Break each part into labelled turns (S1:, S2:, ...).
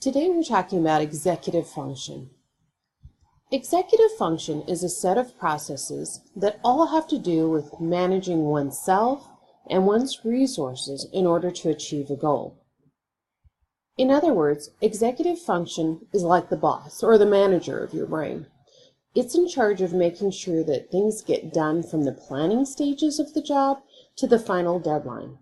S1: Today we're talking about executive function. Executive function is a set of processes that all have to do with managing oneself and one's resources in order to achieve a goal. In other words, executive function is like the boss or the manager of your brain. It's in charge of making sure that things get done from the planning stages of the job to the final deadline.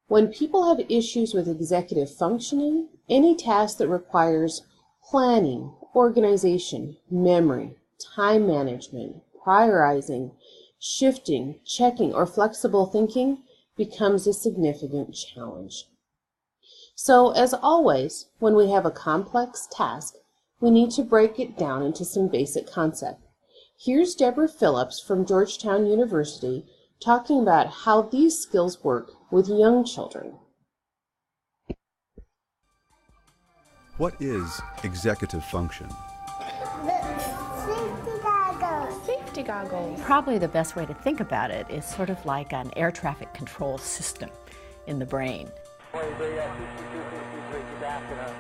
S1: When people have issues with executive functioning, any task that requires planning, organization, memory, time management, prioritizing, shifting, checking, or flexible thinking becomes a significant challenge. So, as always, when we have a complex task, we need to break it down into some basic concepts. Here's Deborah Phillips from Georgetown University talking about how these skills work with young children.
S2: What is executive function?
S3: Safety goggles.
S4: Safety goggles.
S5: Probably the best way to think about it is sort of like an air traffic control system in the brain.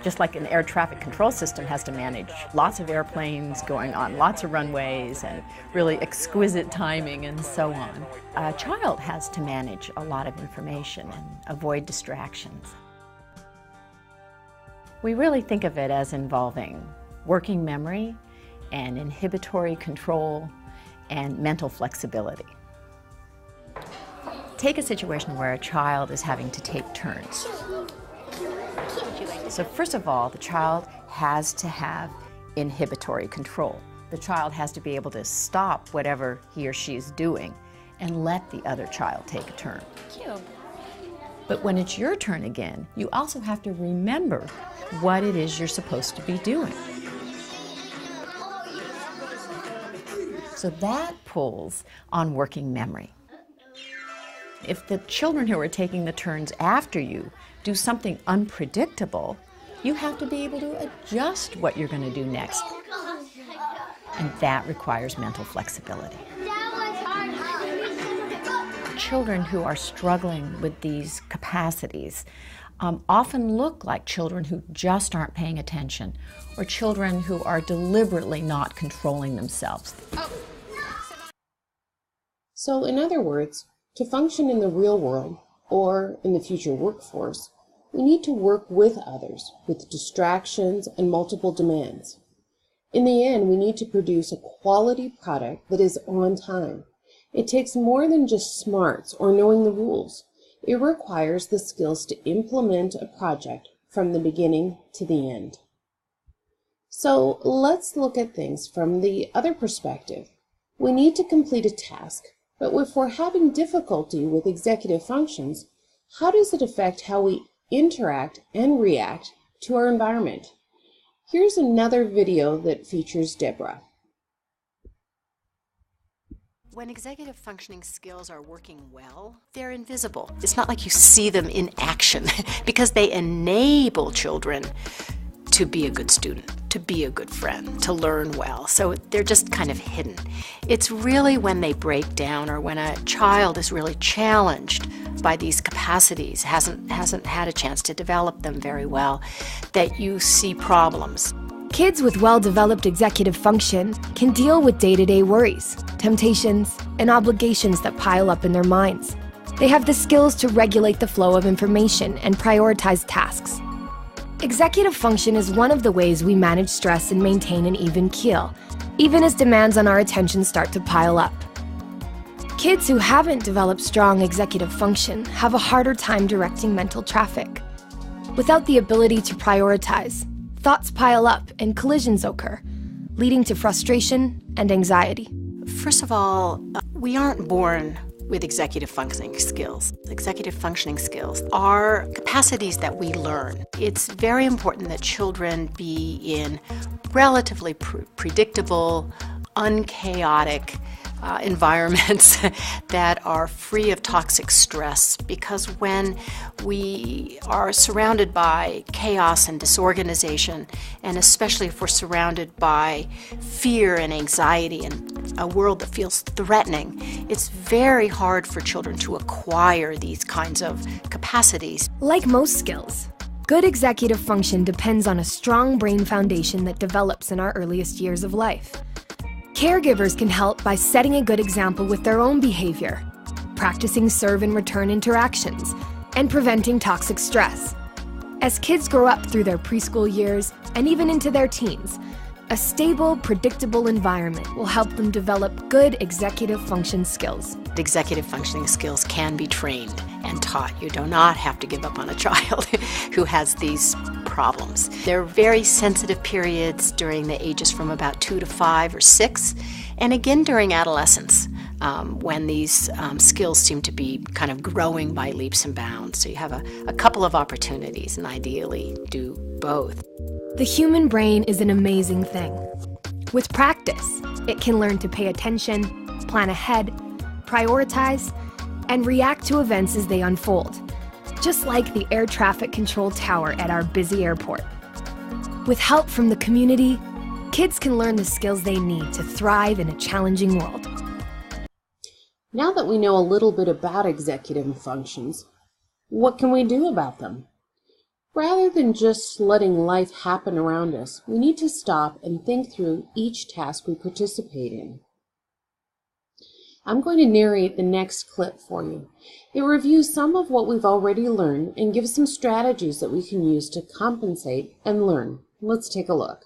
S5: Just like an air traffic control system has to manage lots of airplanes going on lots of runways and really exquisite timing and so on. A child has to manage a lot of information and avoid distractions. We really think of it as involving working memory and inhibitory control and mental flexibility. Take a situation where a child is having to take turns. So first of all, the child has to have inhibitory control. The child has to be able to stop whatever he or she is doing and let the other child take a turn.
S4: Cute.
S5: But when it's your turn again, you also have to remember what it is you're supposed to be doing. So that pulls on working memory. If the children who are taking the turns after you do something unpredictable, you have to be able to adjust what you're going to do next. And that requires mental flexibility. Children who are struggling with these capacities often look like children who just aren't paying attention, or children who are deliberately not controlling themselves.
S1: So, in other words, to function in the real world, or in the future workforce, we need to work with others, with distractions and multiple demands. In the end, we need to produce a quality product that is on time. It takes more than just smarts or knowing the rules. It requires the skills to implement a project from the beginning to the end. So let's look at things from the other perspective. We need to complete a task, but if we're having difficulty with executive functions, how does it affect how we interact and react to our environment? Here's another video that features Deborah.
S6: When executive functioning skills are working well, they're invisible. It's not like you see them in action because they enable children to be a good student, to be a good friend, to learn well. So they're just kind of hidden. It's really when they break down or when a child is really challenged by these capacities, hasn't had a chance to develop them very well, that you see problems.
S3: Kids with well-developed executive function can deal with day-to-day worries, temptations, and obligations that pile up in their minds. They have the skills to regulate the flow of information and prioritize tasks. Executive function is one of the ways we manage stress and maintain an even keel, even as demands on our attention start to pile up. Kids who haven't developed strong executive function have a harder time directing mental traffic. Without the ability to prioritize, thoughts pile up and collisions occur, leading to frustration and anxiety.
S6: First of all, we aren't born with executive functioning skills. Executive functioning skills are capacities that we learn. It's very important that children be in relatively predictable, unchaotic environments that are free of toxic stress, because when we are surrounded by chaos and disorganization, and especially if we're surrounded by fear and anxiety and a world that feels threatening, it's very hard for children to acquire these kinds of capacities.
S3: Like most skills, Good executive function depends on a strong brain foundation that develops in our earliest years of life. Caregivers can help by setting a good example with their own behavior, practicing serve and return interactions, and preventing toxic stress. As kids grow up through their preschool years and even into their teens, a stable, predictable environment will help them develop good executive function skills.
S6: Executive functioning skills can be trained and taught. You do not have to give up on a child who has these problems. There are very sensitive periods during the ages from about 2 to 5 or 6, and again during adolescence, when these skills seem to be kind of growing by leaps and bounds. So you have a couple of opportunities, and ideally do both.
S3: The human brain is an amazing thing. With practice, it can learn to pay attention, plan ahead, prioritize, and react to events as they unfold, just like the air traffic control tower at our busy airport. With help from the community, kids can learn the skills they need to thrive in a challenging world.
S1: Now that we know a little bit about executive functions, what can we do about them? Rather than just letting life happen around us, we need to stop and think through each task we participate in. I'm going to narrate the next clip for you. It reviews some of what we've already learned and gives some strategies that we can use to compensate and learn. Let's take a look.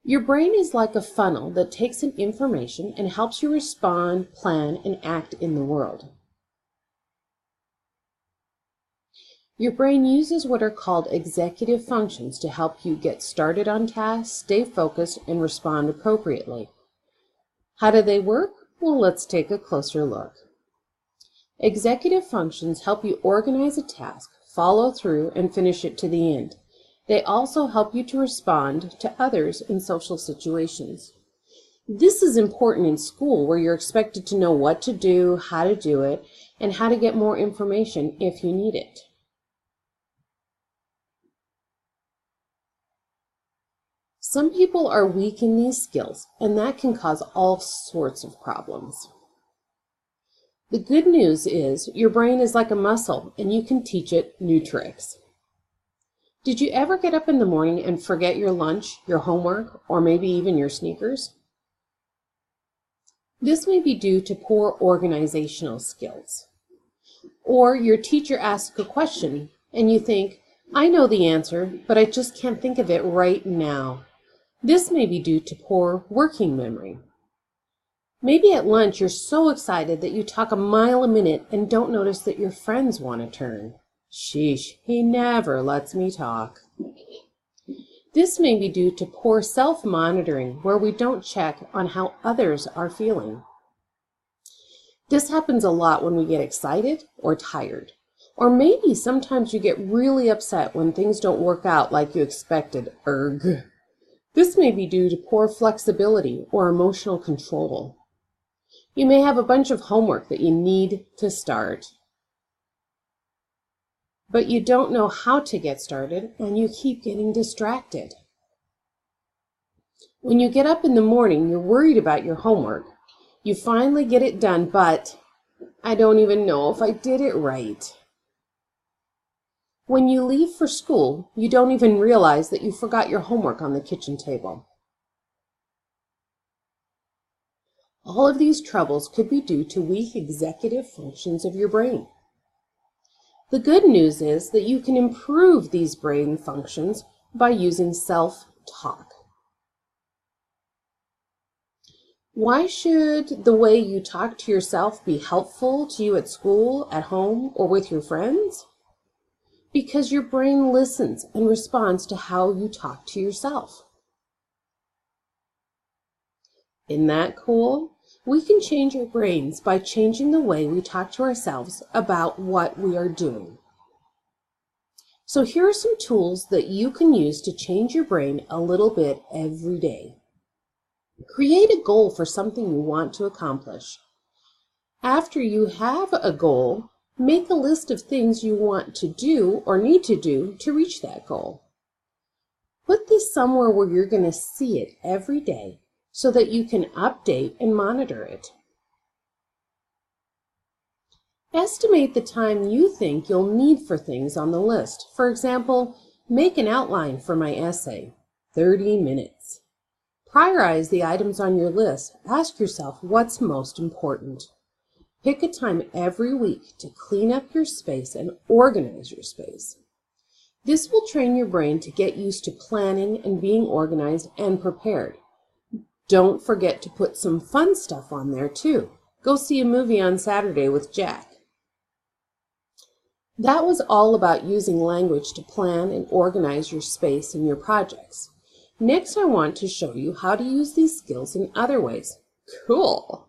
S1: Your brain is like a funnel that takes in information and helps you respond, plan, and act in the world. Your brain uses what are called executive functions to help you get started on tasks, stay focused, and respond appropriately. How do they work? Well, let's take a closer look. Executive functions help you organize a task, follow through, and finish it to the end. They also help you to respond to others in social situations. This is important in school, where you're expected to know what to do, how to do it, and how to get more information if you need it. Some people are weak in these skills, and that can cause all sorts of problems. The good news is your brain is like a muscle, and you can teach it new tricks. Did you ever get up in the morning and forget your lunch, your homework, or maybe even your sneakers? This may be due to poor organizational skills. Or your teacher asks a question, and you think, I know the answer, but I just can't think of it right now. This may be due to poor working memory. Maybe at lunch you're so excited that you talk a mile a minute and don't notice that your friends want a turn. Sheesh, he never lets me talk. This may be due to poor self-monitoring, where we don't check on how others are feeling. This happens a lot when we get excited or tired. Or maybe sometimes you get really upset when things don't work out like you expected. Erg. This may be due to poor flexibility or emotional control. You may have a bunch of homework that you need to start, but you don't know how to get started and you keep getting distracted. When you get up in the morning, you're worried about your homework. You finally get it done, but I don't even know if I did it right. When you leave for school, you don't even realize that you forgot your homework on the kitchen table. All of these troubles could be due to weak executive functions of your brain. The good news is that you can improve these brain functions by using self-talk. Why should the way you talk to yourself be helpful to you at school, at home, or with your friends? Because your brain listens and responds to how you talk to yourself. Isn't that cool? We can change our brains by changing the way we talk to ourselves about what we are doing. So here are some tools that you can use to change your brain a little bit every day. Create a goal for something you want to accomplish. After you have a goal, make a list of things you want to do or need to do to reach that goal. Put this somewhere where you're going to see it every day so that you can update and monitor it. Estimate the time you think you'll need for things on the list. For example, make an outline for my essay, 30 minutes. Prioritize the items on your list. Ask yourself what's most important. Pick a time every week to clean up your space and organize your space. This will train your brain to get used to planning and being organized and prepared. Don't forget to put some fun stuff on there too. Go see a movie on Saturday with Jack. That was all about using language to plan and organize your space and your projects. Next, I want to show you how to use these skills in other ways. Cool!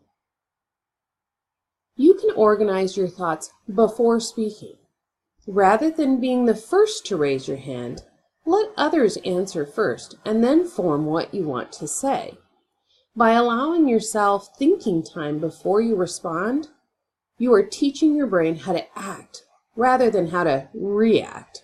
S1: You can organize your thoughts before speaking. Rather than being the first to raise your hand, let others answer first and then form what you want to say. By allowing yourself thinking time before you respond, you are teaching your brain how to act rather than how to react.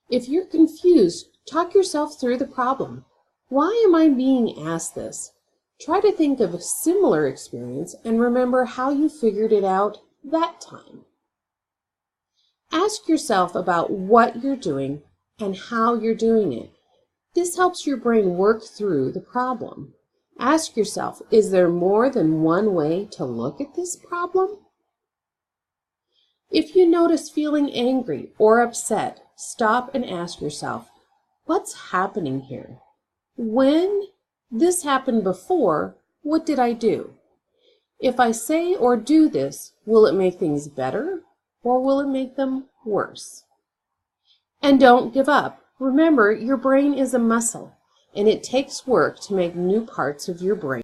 S1: If you're confused, talk yourself through the problem. Why am I being asked this? Try to think of a similar experience and remember how you figured it out that time. Ask yourself about what you're doing and how you're doing it. This helps your brain work through the problem. Ask yourself, is there more than one way to look at this problem? If you notice feeling angry or upset, stop and ask yourself, what's happening here? When this happened before, what did I do? If I say or do this, will it make things better or will it make them worse? And don't give up. Remember, your brain is a muscle, and it takes work to make new parts of your brain.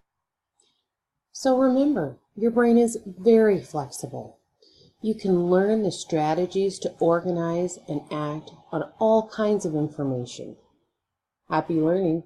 S1: So remember, your brain is very flexible. You can learn the strategies to organize and act on all kinds of information. Happy learning!